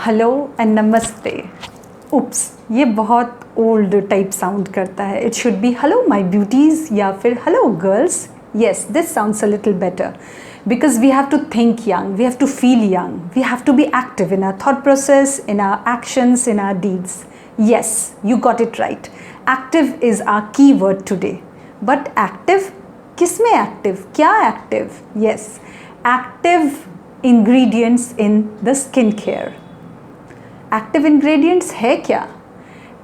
Hello and नमस्ते। उप्स, ये बहुत ओल्ड टाइप साउंड करता है। It should be hello my beauties या फिर hello girls. Yes, this sounds a little better because we have to think young, we have to feel young, we have to be active in our thought process, in our actions, in our deeds. Yes, you got it right. Active is our key word today. But active, किसमें active? क्या active? Yes, active ingredients in the skincare. Active ingredients है क्या?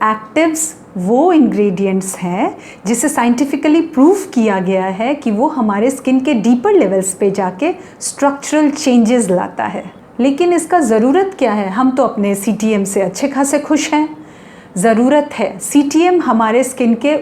Actives वो ingredients हैं जिसे scientifically prove किया गया है कि वो हमारे स्किन के डीपर लेवल्स पे जाके स्ट्रक्चरल चेंजेस लाता है। लेकिन इसका ज़रूरत क्या है? हम तो अपने CTM से अच्छे खासे खुश हैं। ज़रूरत है, CTM हमारे स्किन के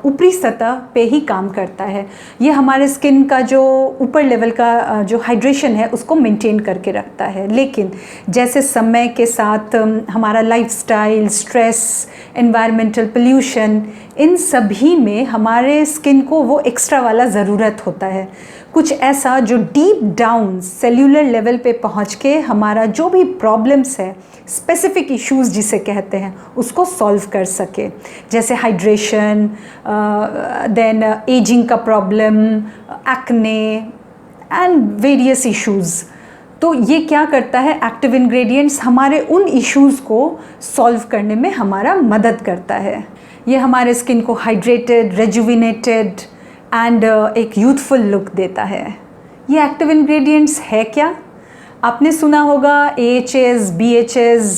ऊपरी सतह पे ही काम करता है। ये हमारे स्किन का जो ऊपर लेवल का जो हाइड्रेशन है उसको मेंटेन करके रखता है। लेकिन जैसे समय के साथ हमारा लाइफस्टाइल, स्ट्रेस, एनवायरमेंटल पोल्यूशन, इन सभी में हमारे स्किन को वो एक्स्ट्रा वाला ज़रूरत होता है, कुछ ऐसा जो डीप डाउन सेल्यूलर लेवल पे पहुंच के हमारा जो भी प्रॉब्लम्स है, स्पेसिफिक इश्यूज़ जिसे कहते हैं, उसको सॉल्व कर सके। जैसे हाइड्रेशन, देन एजिंग का problem, acne and various issues. तो ये क्या करता है? एक्टिव इंग्रेडिएंट्स हमारे उन इश्यूज़ को सॉल्व करने में हमारा मदद करता है। ये हमारे स्किन को हाइड्रेटेड, रेजुविनेटेड एंड एक यूथफुल लुक देता है। ये एक्टिव इंग्रेडिएंट्स है क्या? आपने सुना होगा AHAs, BHAs।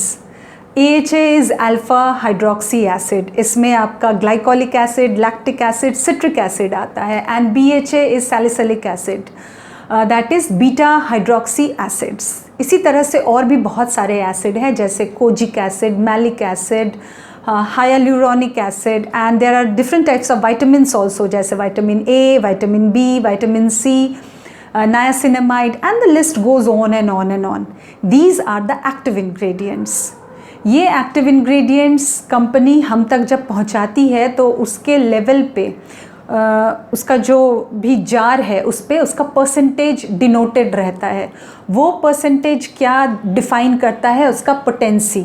AHA is alpha hydroxy acid. इसमें आपका glycolic acid, lactic acid, citric acid आता है। And BHA is salicylic acid, that is beta hydroxy acids. इसी तरह से और भी बहुत सारे एसिड हैं, जैसे kojic acid, malic acid, hyaluronic acid, and there are different types of vitamins also, जैसे vitamin A, vitamin B, vitamin C, niacinamide, and the list goes on and on and on. These are the active ingredients. ये active ingredients company हम तक जब पहुंचाती है तो उसके level पे उसका जो भी जार है उस पर उसका परसेंटेज डिनोटेड रहता है। वो परसेंटेज क्या डिफ़ाइन करता है? उसका पोटेंसी।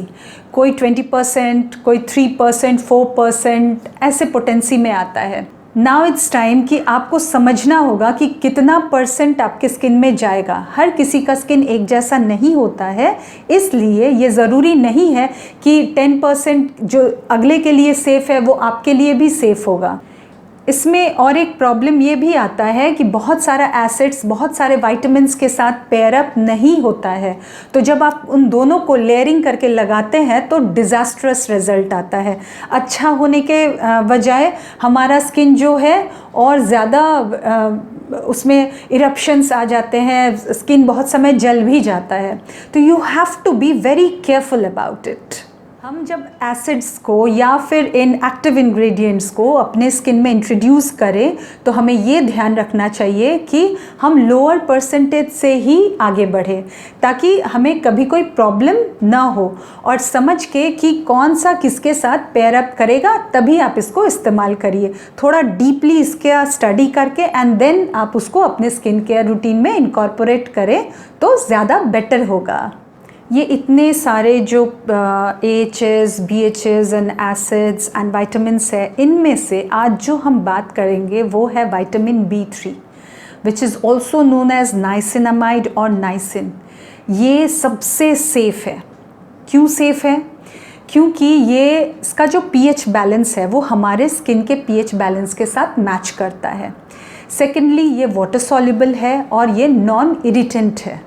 कोई 20%, कोई 3%, 4% ऐसे पोटेंसी में आता है। नाउ इट्स टाइम कि आपको समझना होगा कि कितना परसेंट आपके स्किन में जाएगा। हर किसी का स्किन एक जैसा नहीं होता है, इसलिए ये ज़रूरी नहीं है कि 10% जो अगले के लिए सेफ़ है वो आपके लिए भी सेफ़ होगा। इसमें और एक प्रॉब्लम ये भी आता है कि बहुत सारा एसिड्स, बहुत सारे विटामिन्स के साथ पेयरअप नहीं होता है। तो जब आप उन दोनों को लेयरिंग करके लगाते हैं तो डिज़ास्ट्रस रिज़ल्ट आता है। अच्छा होने के बजाय हमारा स्किन जो है और ज़्यादा उसमें इरप्शंस आ जाते हैं, स्किन बहुत समय जल भी जाता है। तो you have to be very careful about it. हम जब एसिड्स को या फिर इन एक्टिव इंग्रेडिएंट्स को अपने स्किन में इंट्रोड्यूस करें तो हमें ये ध्यान रखना चाहिए कि हम लोअर परसेंटेज से ही आगे बढ़ें, ताकि हमें कभी कोई प्रॉब्लम ना हो। और समझ के कि कौन सा किसके साथ पेयर अप करेगा, तभी आप इसको इस्तेमाल करिए। थोड़ा डीपली इसका स्टडी करके एंड देन आप उसको अपने स्किन केयर रूटीन में इनकॉर्पोरेट करें तो ज़्यादा बेटर होगा। ये इतने सारे जो AHAs, BHAs and acids and vitamins है, इनमें से आज जो हम बात करेंगे वो है vitamin B3, which is also known as niacinamide और नाइसिन। ये सबसे सेफ़ है। क्यों सेफ़ है? क्योंकि ये इसका जो pH बैलेंस है वो हमारे स्किन के pH बैलेंस के साथ मैच करता है। सेकेंडली, ये वाटर सॉल्युबल है और ये नॉन इरिटेंट है।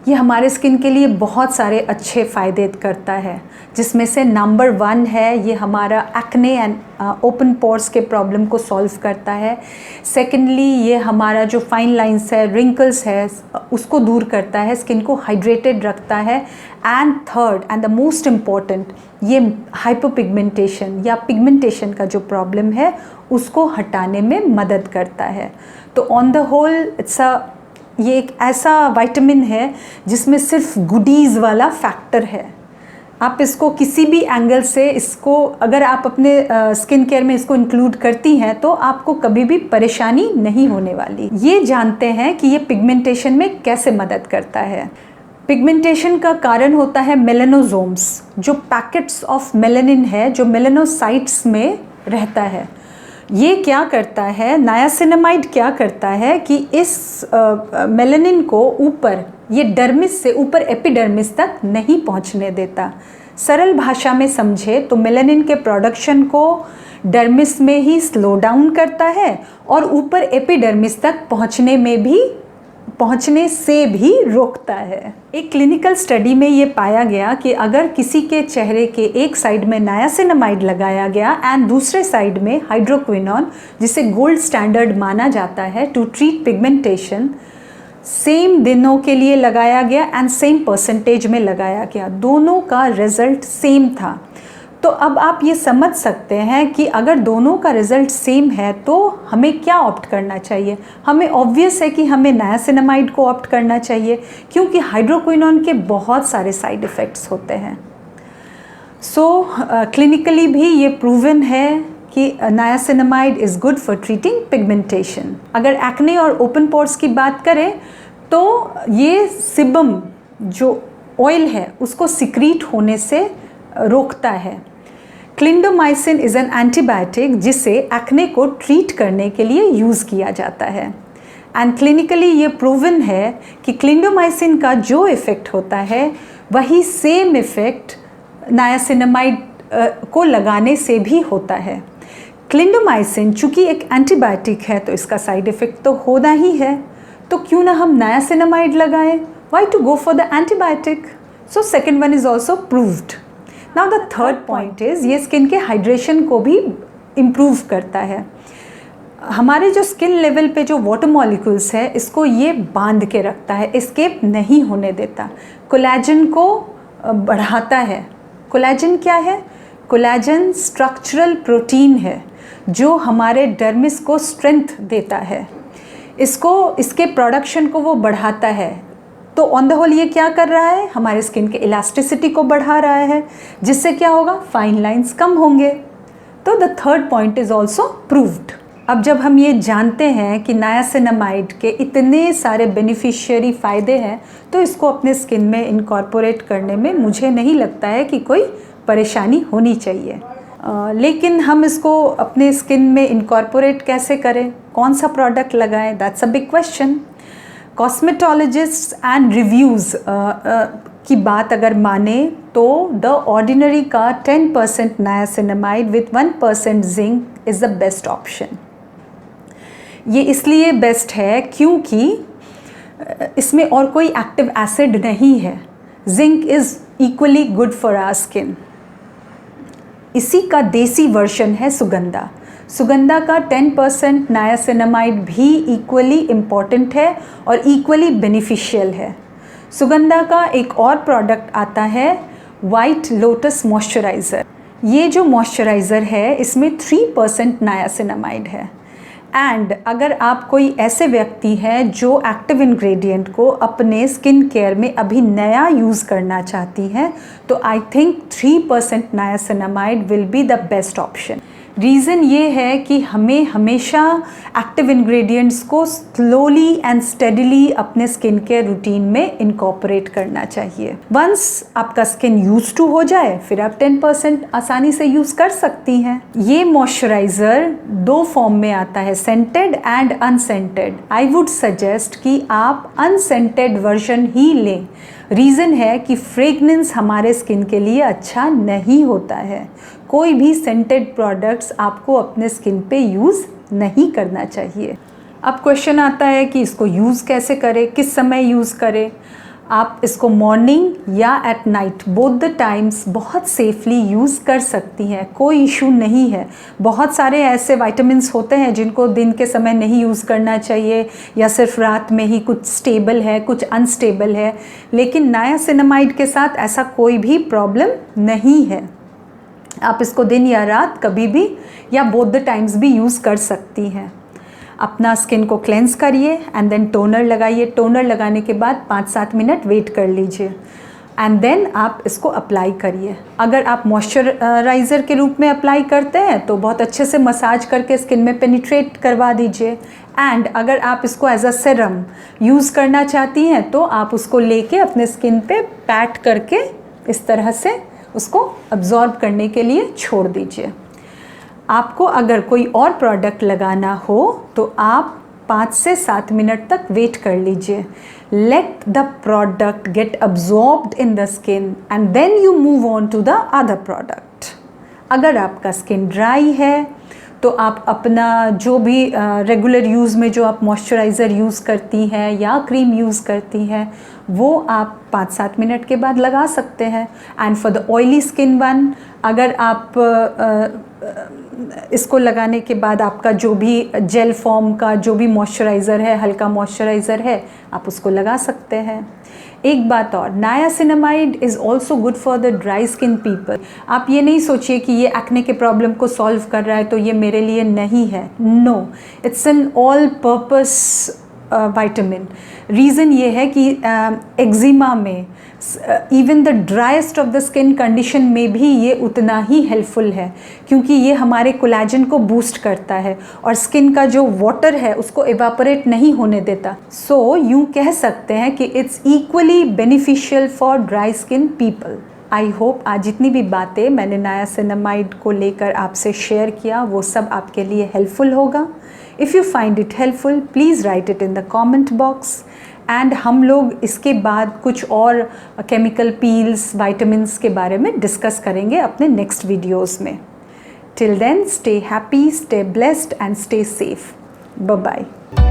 ये हमारे स्किन के लिए बहुत सारे अच्छे फ़ायदे करता है, जिसमें से नंबर 1 है ये हमारा एक्ने एंड ओपन पोर्स के प्रॉब्लम को सॉल्व करता है। सेकेंडली, ये हमारा जो फाइन लाइंस है, रिंकल्स है, उसको दूर करता है, स्किन को हाइड्रेटेड रखता है। And third and the most important, ये हाइपोपिगमेंटेशन या पिगमेंटेशन का जो प्रॉब्लम है उसको हटाने में मदद करता है। तो ऑन द होल ये एक ऐसा विटामिन है जिसमें सिर्फ गुडीज़ वाला फैक्टर है। आप इसको किसी भी एंगल से इसको अगर आप अपने स्किन केयर में इसको इंक्लूड करती हैं तो आपको कभी भी परेशानी नहीं होने वाली। ये जानते हैं कि ये पिगमेंटेशन में कैसे मदद करता है। पिगमेंटेशन का कारण होता है मेलेनोसोम्स, जो पैकेट्स ऑफ मेलानिन है जो मेलेनोसाइट्स में रहता है। ये क्या करता है, नायासिनामाइड क्या करता है कि इस मेलानिन को ऊपर, ये डर्मिस से ऊपर एपिडर्मिस तक नहीं पहुंचने देता। सरल भाषा में समझे तो मेलानिन के प्रोडक्शन को डर्मिस में ही स्लो डाउन करता है और ऊपर एपिडर्मिस तक पहुंचने से भी रोकता है। एक क्लिनिकल स्टडी में ये पाया गया कि अगर किसी के चेहरे के एक साइड में नायासिनामाइड लगाया गया एंड दूसरे साइड में हाइड्रोक्विनोन, जिसे गोल्ड स्टैंडर्ड माना जाता है टू ट्रीट पिगमेंटेशन, सेम दिनों के लिए लगाया गया एंड सेम परसेंटेज में लगाया गया, दोनों का रिजल्ट सेम था। तो अब आप ये समझ सकते हैं कि अगर दोनों का रिजल्ट सेम है तो हमें क्या ऑप्ट करना चाहिए। हमें ऑब्वियस है कि हमें नायासिनामाइड को ऑप्ट करना चाहिए, क्योंकि हाइड्रोक्विनोन के बहुत सारे साइड इफ़ेक्ट्स होते हैं। क्लिनिकली भी ये प्रूवन है कि niacinamide is good for treating pigmentation. अगर एक्ने और ओपन पोर्स की बात करें तो ये सिबम जो ऑयल है उसको सिक्रीट होने से रोकता है। क्लिंडोमाइसिन इज़ एन एंटीबायोटिक जिसे एक्ने को ट्रीट करने के लिए यूज़ किया जाता है एंड क्लिनिकली ये प्रूवन है कि क्लिंडोमाइसिन का जो इफ़ेक्ट होता है वही सेम इफ़ेक्ट नायासिनामाइड को लगाने से भी होता है। क्लिंडोमाइसिन चूँकि एक एंटीबायोटिक है तो इसका साइड इफ़ेक्ट तो होना ही है, तो क्यों ना हम नायासिनामाइड लगाएं? Why to go for the antibiotic? So second one is also proved. Now the third point is ये स्किन के हाइड्रेशन को भी इम्प्रूव करता है। हमारे जो स्किन लेवल पे जो वाटर मॉलिक्यूल्स है इसको ये बांध के रखता है, एस्केप नहीं होने देता। कोलेजन को बढ़ाता है। कोलेजन क्या है? कोलेजन स्ट्रक्चरल प्रोटीन है जो हमारे डर्मिस को स्ट्रेंथ देता है, इसके प्रोडक्शन को वो बढ़ाता है। तो ऑन द होल ये क्या कर रहा है? हमारे स्किन के इलास्टिसिटी को बढ़ा रहा है, जिससे क्या होगा? फाइन लाइंस कम होंगे। तो the third point is also proved. अब जब हम ये जानते हैं कि नायासिनामाइड के इतने सारे बेनिफिशियरी फ़ायदे हैं तो इसको अपने स्किन में इनकॉर्पोरेट करने में मुझे नहीं लगता है कि कोई परेशानी होनी चाहिए। लेकिन हम इसको अपने स्किन में इनकॉर्पोरेट कैसे करें, कौन सा प्रोडक्ट लगाएं? That's a big question. Cosmetologist and reviews की बात अगर माने तो द ऑर्डिनरी का 10% niacinamide with 1% zinc is the best option. ये इसलिए बेस्ट है क्योंकि इसमें और कोई एक्टिव एसिड नहीं है। Zinc is equally good for our skin. इसी का देसी वर्जन है सुगंधा। सुगंधा का 10% नायासिनामाइड भी इक्वली इम्पॉर्टेंट है और इक्वली बेनिफिशियल है। सुगंधा का एक और प्रोडक्ट आता है वाइट लोटस मॉइस्चराइज़र। ये जो मॉइस्चराइज़र है इसमें 3% नायासिनामाइड है। एंड अगर आप कोई ऐसे व्यक्ति हैं जो एक्टिव इंग्रेडिएंट को अपने स्किन केयर में अभी नया यूज़ करना चाहती हैं तो I think 3% niacinamide will be the best option. Reason ये है कि हमें हमेशा एक्टिव इंग्रेडिएंट्स को स्लोली एंड स्टेडिली अपने स्किन केयर रूटीन में इनकॉर्पोरेट करना चाहिए। वंस आपका स्किन यूज टू हो जाए फिर आप 10% आसानी से यूज़ कर सकती हैं। ये मॉइस्चराइज़र 2 फॉर्म में आता है, scented and unscented. I would suggest कि आप अनसेंटेड वर्जन ही लें। रीज़न है कि फ्रेगनेंस हमारे स्किन के लिए अच्छा नहीं होता है। कोई भी सेंटेड प्रोडक्ट्स आपको अपने स्किन पे यूज़ नहीं करना चाहिए। अब क्वेश्चन आता है कि इसको यूज़ कैसे करें, किस समय यूज़ करें। आप इसको मॉर्निंग या at night both the times बहुत सेफली यूज़ कर सकती हैं, कोई इशू नहीं है। बहुत सारे ऐसे विटामिन्स होते हैं जिनको दिन के समय नहीं यूज़ करना चाहिए या सिर्फ रात में ही, कुछ स्टेबल है कुछ अनस्टेबल है, लेकिन नायासिनामाइड के साथ ऐसा कोई भी प्रॉब्लम नहीं है। आप इसको दिन या रात कभी भी या बोथ द टाइम्स भी यूज़ कर सकती हैं। अपना स्किन को क्लेंस करिए एंड देन टोनर लगाइए। टोनर लगाने के बाद 5-7 मिनट वेट कर लीजिए एंड देन आप इसको अप्लाई करिए। अगर आप मॉइस्चराइज़र के रूप में अप्लाई करते हैं तो बहुत अच्छे से मसाज करके स्किन में पेनिट्रेट करवा दीजिए एंड अगर आप इसको एज अ सेरम यूज़ करना चाहती हैं तो आप उसको लेके अपने स्किन पे पैट करके इस तरह से उसको अब्जॉर्ब करने के लिए छोड़ दीजिए। आपको अगर कोई और प्रोडक्ट लगाना हो तो आप 5 से 7 मिनट तक वेट कर लीजिए। Let the product get absorbed in the skin and then you move on to the other product. अगर आपका स्किन ड्राई है तो आप अपना जो भी रेगुलर यूज़ में जो आप मॉइस्चराइज़र यूज़ करती हैं या क्रीम यूज़ करती हैं वो आप 5-7 मिनट के बाद लगा सकते हैं। And for the oily skin one, अगर आप इसको लगाने के बाद आपका जो भी जेल फॉर्म का जो भी मॉइस्चराइज़र है, हल्का मॉइस्चराइज़र है, आप उसको लगा सकते हैं। एक बात और, niacinamide is also good for the dry skin people. आप ये नहीं सोचिए कि ये एक्ने के प्रॉब्लम को सॉल्व कर रहा है तो ये मेरे लिए नहीं है। No, it's an all purpose vitamin. Reason ये है कि एक्जिमा में even the driest of the skin condition में भी ये उतना ही हेल्पफुल है, क्योंकि ये हमारे कोलेजन को बूस्ट करता है और स्किन का जो वाटर है उसको एवापोरेट नहीं होने देता। सो यूँ कह सकते हैं कि it's equally beneficial for dry skin people. I hope आज जितनी भी बातें मैंने नायासिनामाइड को लेकर आपसे शेयर किया वो सब आपके लिए हेल्पफुल होगा। If you find it helpful please write it in the comment box. And हम लोग इसके बाद कुछ और केमिकल पील्स, विटामिन्स के बारे में डिस्कस करेंगे अपने नेक्स्ट वीडियोस में। Till then, stay happy, stay blessed and stay safe. Bye bye.